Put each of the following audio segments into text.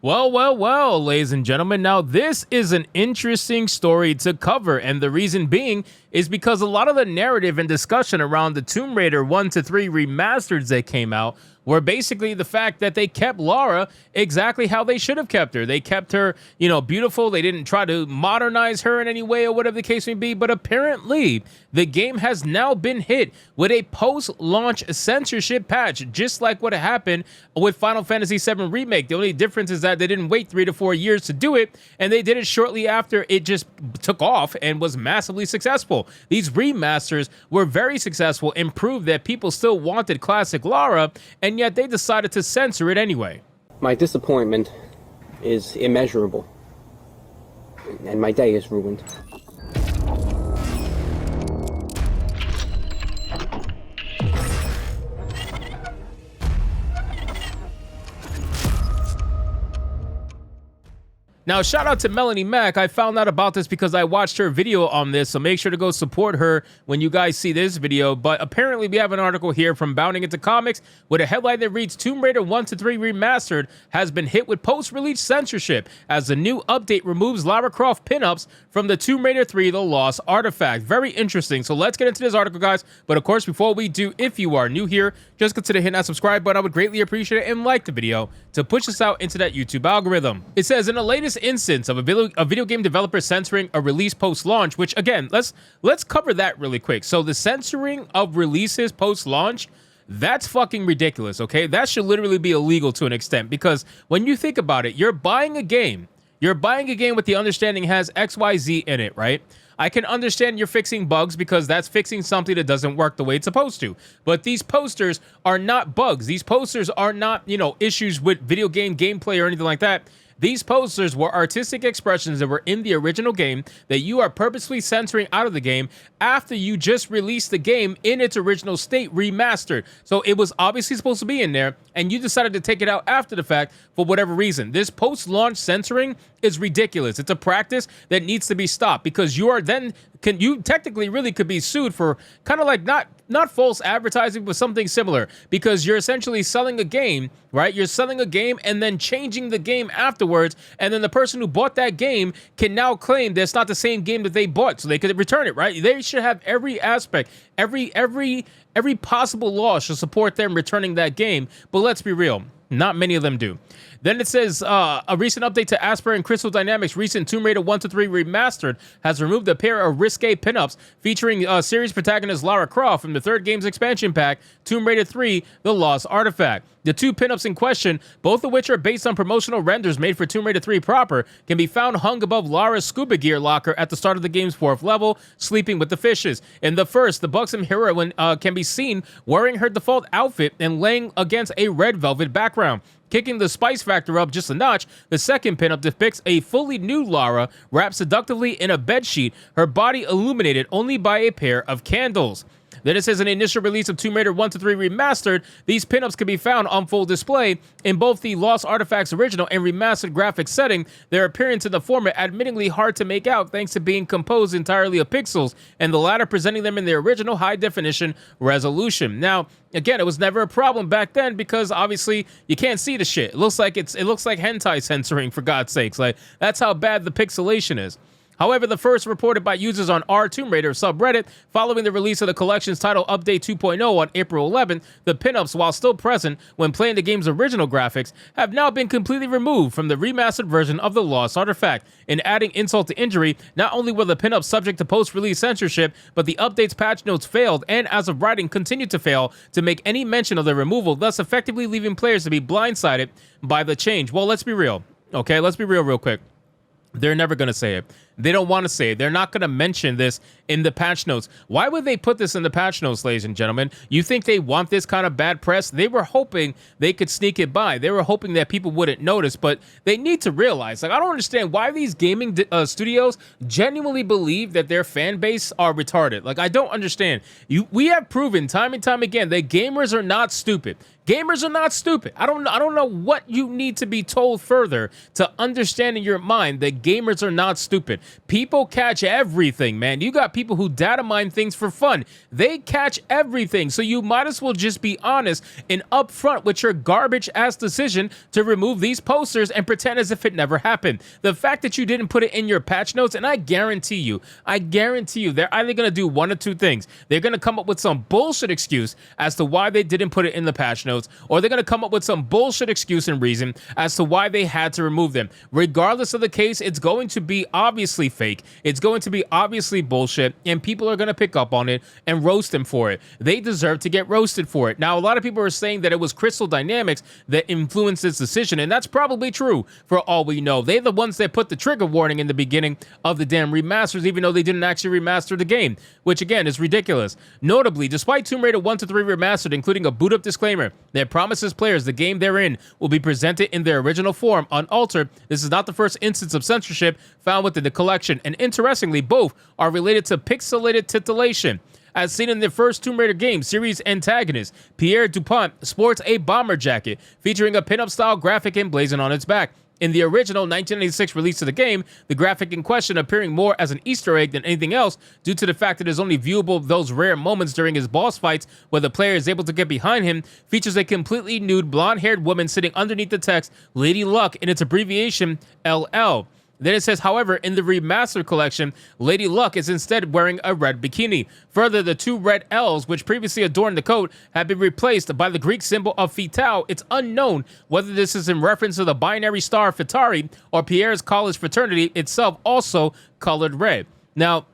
Well, ladies and gentlemen. Now, this is an interesting story to cover, and the reason being is because a lot of the narrative and discussion around the Tomb Raider 1 to 3 remasters that came out were basically the fact that they kept Lara exactly how they should have kept her. They kept her, beautiful. They didn't try to modernize her in any way or whatever the case may be. But apparently, the game has now been hit with a post-launch censorship patch, just like what happened with Final Fantasy VII Remake. The only difference is that they didn't wait 3 to 4 years to do it, and they did it shortly after it just took off and was massively successful. These remasters were very successful and proved that people still wanted classic Lara, and yet they decided to censor it anyway. My disappointment is immeasurable, and my day is ruined. Now, shout out to Melanie Mack. I found out about this because I watched her video on this, so make sure to go support her when you guys see this video. But apparently, we have an article here from Bounding Into Comics with a headline that reads, Tomb Raider 1 to 3 Remastered has been hit with post-release censorship as the new update removes Lara Croft pinups from the Tomb Raider 3 The Lost Artifact. Very interesting. So let's get into this article, guys. But of course, before we do, if you are new here, just consider hitting that subscribe button. I would greatly appreciate it, and like the video to push us out into that YouTube algorithm. It says, in the latest instance of a video game developer censoring a release post-launch, which again, let's cover that really quick. So the censoring of releases post-launch, that's fucking ridiculous, okay? That should literally be illegal to an extent, because when you think about it, you're buying a game with the understanding has XYZ in it, right? I can understand you're fixing bugs because that's fixing something that doesn't work the way it's supposed to. But these posters are not bugs. These posters are not, issues with video game gameplay or anything like that. These posters were artistic expressions that were in the original game that you are purposely censoring out of the game after you just released the game in its original state remastered. So it was obviously supposed to be in there, and you decided to take it out after the fact for whatever reason. This post-launch censoring is ridiculous. It's a practice that needs to be stopped, because you are then you technically really could be sued for kind of like not false advertising, but something similar, because you're essentially selling a game, right? You're selling a game and then changing the game afterwards, and then the person who bought that game can now claim that's not the same game that they bought, so they could return it, right? They should have every aspect, every possible law should support them returning that game. But let's be real, not many of them do. Then it says, a recent update to Asper and Crystal Dynamics' recent Tomb Raider 1 to 3 Remastered has removed a pair of risque pinups featuring series protagonist Lara Croft from the third game's expansion pack, Tomb Raider 3 The Lost Artifact. The two pinups in question, both of which are based on promotional renders made for Tomb Raider 3 proper, can be found hung above Lara's scuba gear locker at the start of the game's 4th level, sleeping with the fishes. In the first, the buxom heroine can be seen wearing her default outfit and laying against a red velvet background. Kicking the spice factor up just a notch, the second pinup depicts a fully nude Lara wrapped seductively in a bedsheet, her body illuminated only by a pair of candles. Then it says, an initial release of Tomb Raider 1 to 3 Remastered, these pinups can be found on full display in both the Lost Artifacts original and remastered graphics setting. Their appearance in the former admittingly hard to make out thanks to being composed entirely of pixels, and the latter presenting them in their original high definition resolution. Now, again, it was never a problem back then because obviously you can't see the shit. It looks like hentai censoring, for God's sakes. Like, that's how bad the pixelation is. However, the first reported by users on r Tomb Raider subreddit following the release of the collection's title Update 2.0 on April 11th, the pinups, while still present when playing the game's original graphics, have now been completely removed from the remastered version of the Lost Artifact. In adding insult to injury, not only were the pinups subject to post-release censorship, but the update's patch notes failed and, as of writing, continue to fail to make any mention of their removal, thus effectively leaving players to be blindsided by the change. Well, let's be real. Okay, let's be real quick. They're never going to say it. They don't want to say it. They're not going to mention this in the patch notes. Why would they put this in the patch notes, ladies and gentlemen? You think they want this kind of bad press? They were hoping they could sneak it by. They were hoping that people wouldn't notice, but they need to realize, like, I don't understand why these gaming studios genuinely believe that their fan base are retarded. Like, I don't understand. We have proven time and time again that gamers are not stupid. Gamers are not stupid. I don't know what you need to be told further to understand in your mind that gamers are not stupid. People catch everything, man. You got people who data mine things for fun. They catch everything. So you might as well just be honest and upfront with your garbage ass decision to remove these posters and pretend as if it never happened. The fact that you didn't put it in your patch notes, and I guarantee you, they're either going to do one of two things. They're going to come up with some bullshit excuse as to why they didn't put it in the patch notes, or they're going to come up with some bullshit excuse and reason as to why they had to remove them. Regardless of the case, it's going to be obviously fake. It's going to be obviously bullshit, and people are going to pick up on it and roast them for it. They deserve to get roasted for it. Now, a lot of people are saying that it was Crystal Dynamics that influenced this decision, and that's probably true for all we know. They're the ones that put the trigger warning in the beginning of the damn remasters, even though they didn't actually remaster the game, which again is ridiculous. Notably, despite Tomb Raider 1 to 3 Remastered, including a boot up disclaimer that promises players the game they're in will be presented in their original form unaltered, this is not the first instance of censorship found within the collection, and interestingly, both are related to pixelated titillation. As seen in the first Tomb Raider game, series antagonist Pierre Dupont sports a bomber jacket featuring a pinup style graphic emblazoned on its back. In the original 1996 release of the game, the graphic in question appearing more as an Easter egg than anything else due to the fact that it is only viewable those rare moments during his boss fights where the player is able to get behind him, features a completely nude blonde-haired woman sitting underneath the text Lady Luck in its abbreviation LL. Then it says, however, in the remastered collection, Lady Luck is instead wearing a red bikini. Further, the two red L's, which previously adorned the coat, have been replaced by the Greek symbol of Phi. It's unknown whether this is in reference to the binary star Phytari or Pierre's college fraternity itself, also colored red. Now,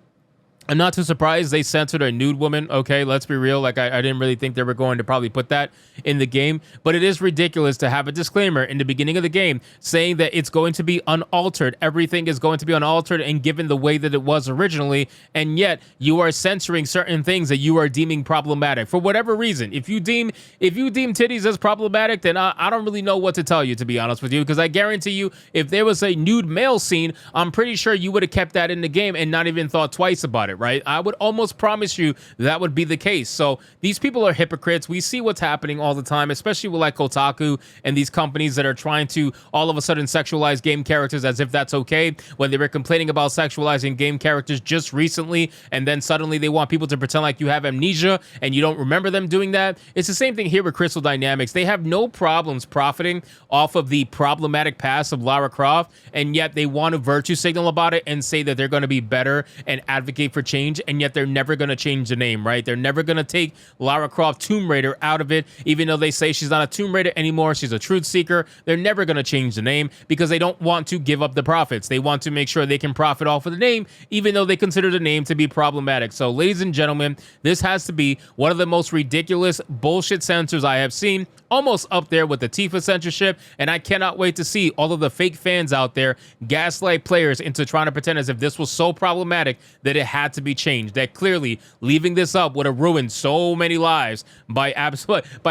I'm not too surprised they censored a nude woman. Okay, let's be real. Like, I didn't really think they were going to probably put that in the game. But it is ridiculous to have a disclaimer in the beginning of the game saying that it's going to be unaltered. Everything is going to be unaltered and given the way that it was originally. And yet you are censoring certain things that you are deeming problematic for whatever reason. If you deem titties as problematic, then I don't really know what to tell you, to be honest with you. Because I guarantee you, if there was a nude male scene, I'm pretty sure you would have kept that in the game and not even thought twice about it. Right? I would almost promise you that would be the case. So these people are hypocrites. We see what's happening all the time, especially with like Kotaku and these companies that are trying to all of a sudden sexualize game characters as if that's okay, when they were complaining about sexualizing game characters just recently, and then suddenly they want people to pretend like you have amnesia and you don't remember them doing that. It's the same thing here with Crystal Dynamics. They have no problems profiting off of the problematic past of Lara Croft, and yet they want to virtue signal about it and say that they're going to be better and advocate for change, and yet they're never going to change the name, right? They're never going to take Lara Croft Tomb Raider out of it, even though they say she's not a Tomb Raider anymore, she's a truth seeker. They're never going to change the name because they don't want to give up the profits. They want to make sure they can profit off of the name, even though they consider the name to be problematic. So, ladies and gentlemen, this has to be one of the most ridiculous bullshit censors I have seen, almost up there with the Tifa censorship, and I cannot wait to see all of the fake fans out there gaslight players into trying to pretend as if this was so problematic that it had to be changed. That clearly leaving this up would have ruined so many lives by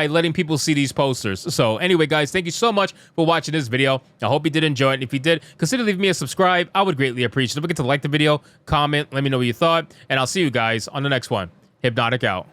letting people see these posters. So anyway, guys, thank you so much for watching this video. I hope you did enjoy it. And if you did, consider leaving me a subscribe. I would greatly appreciate it. Don't forget to like the video, comment, let me know what you thought, and I'll see you guys on the next one. Hypnotic out.